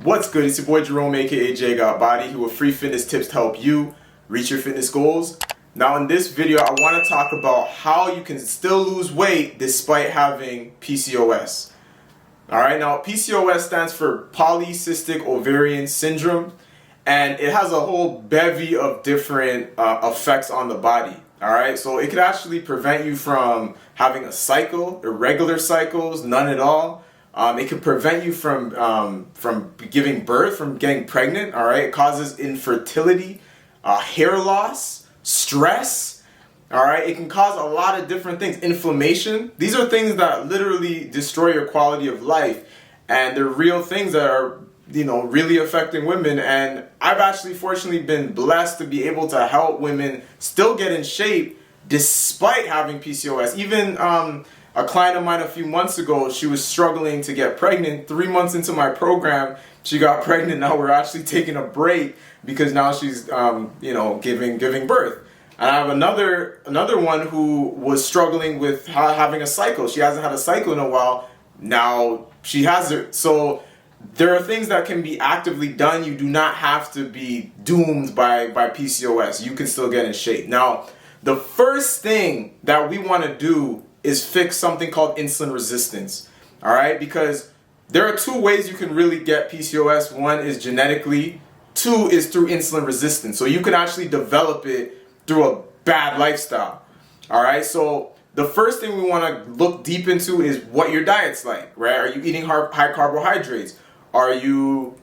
What's good? It's your boy Jerome, aka J Got Body, here with free fitness tips to help you reach your fitness goals. Now in this video, I want to talk about how you can still lose weight despite having PCOS. Alright, now PCOS stands for polycystic ovarian syndrome, and it has a whole bevy of different effects on the body. Alright, so it could actually prevent you from having a cycle, irregular cycles, none at all. It can prevent you from giving birth, from getting pregnant. All right, it causes infertility, hair loss, stress. All right, it can cause a lot of different things. Inflammation. These are things that literally destroy your quality of life, and they're real things that are, really affecting women. And I've actually fortunately been blessed to be able to help women still get in shape despite having PCOS. Even a client of mine a few months ago, she was struggling to get pregnant. 3 months into my program, she got pregnant. Now we're actually taking a break because now she's, giving birth. And I have another one who was struggling with having a cycle. She hasn't had a cycle in a while. Now she has it. So there are things that can be actively done. You do not have to be doomed by PCOS. You can still get in shape. Now, the first thing that we want to do is fix something called insulin resistance. All right, because there are two ways you can really get PCOS. One is genetically, two is through insulin resistance. So you can actually develop it through a bad lifestyle. All right, so the first thing we want to look deep into is what your diet's like, right? Are you eating high carbohydrates? Are you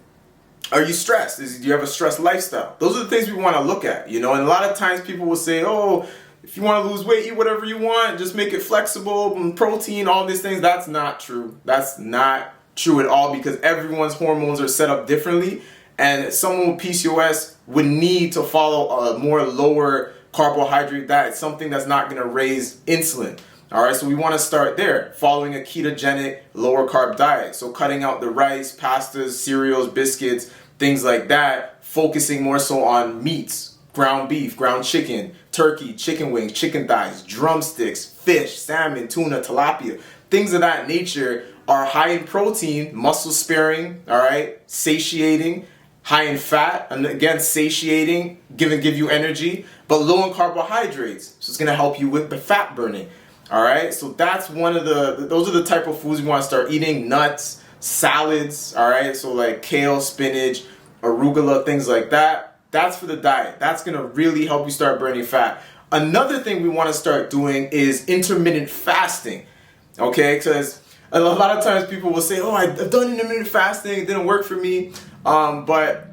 stressed? Do you have a stressed lifestyle? Those are the things we want to look at, And a lot of times people will say, oh, if you want to lose weight, eat whatever you want, just make it flexible, protein, all these things. That's not true. That's not true at all, because everyone's hormones are set up differently, and someone with PCOS would need to follow a more lower carbohydrate diet, something that's not going to raise insulin. All right, so we want to start there, following a ketogenic, lower carb diet. So cutting out the rice, pastas, cereals, biscuits, things like that, focusing more so on meats. Ground beef, ground chicken, turkey, chicken wings, chicken thighs, drumsticks, fish, salmon, tuna, tilapia. Things of that nature are high in protein, muscle sparing, all right, satiating, high in fat, and again, satiating, give you energy, but low in carbohydrates. So it's going to help you with the fat burning. All right, so that's those are the type of foods we want to start eating. Nuts, salads, all right, so like kale, spinach, arugula, things like that. That's for the diet. That's going to really help you start burning fat. Another thing we want to start doing is intermittent fasting, okay? Because a lot of times people will say, oh, I've done intermittent fasting, it didn't work for me. But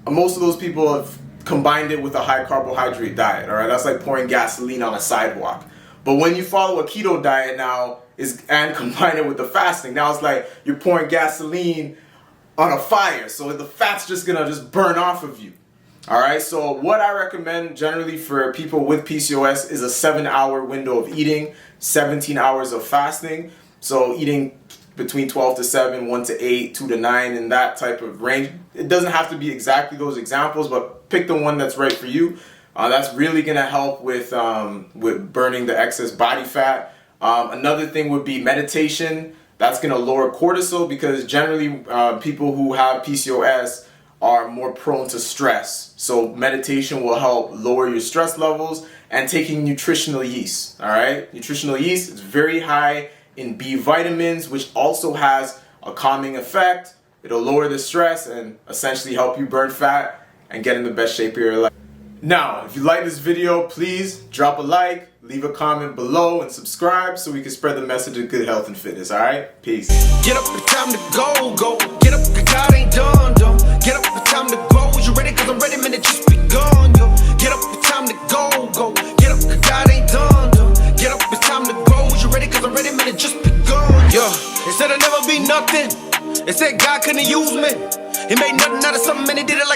most of those people have combined it with a high carbohydrate diet, all right? That's like pouring gasoline on a sidewalk. But when you follow a keto diet now and combine it with the fasting, now it's like you're pouring gasoline on a fire. So the fat's just going to burn off of you. All right, so what I recommend generally for people with PCOS is a 7-hour window of eating, 17 hours of fasting. So eating between 12 to 7, 1 to 8, 2 to 9, in that type of range. It doesn't have to be exactly those examples, but pick the one that's right for you. That's really going to help with burning the excess body fat. Another thing would be meditation. That's going to lower cortisol, because generally people who have PCOS are more prone to stress. So meditation will help lower your stress levels, and taking nutritional yeast. All right, nutritional yeast is very high in B vitamins, which also has a calming effect. It'll lower the stress and essentially help you burn fat and get in the best shape of your life. Now, if you like this video, please drop a like, leave a comment below, and subscribe so we can spread the message of good health and fitness. All right, peace. Get up, it's time to go. Get up, 'cause God ain't done. Get up, it's time to grow. You ready? 'Cause I'm ready, man, it just begun, yo. Get up, it's time to go. Get up, 'cause God ain't done. Get up, it's time to grow. You ready? 'Cause I'm ready, man, it just begun. Yeah, it said I'd never be nothing. It said God couldn't use me. He made nothing out of something, and he did it like a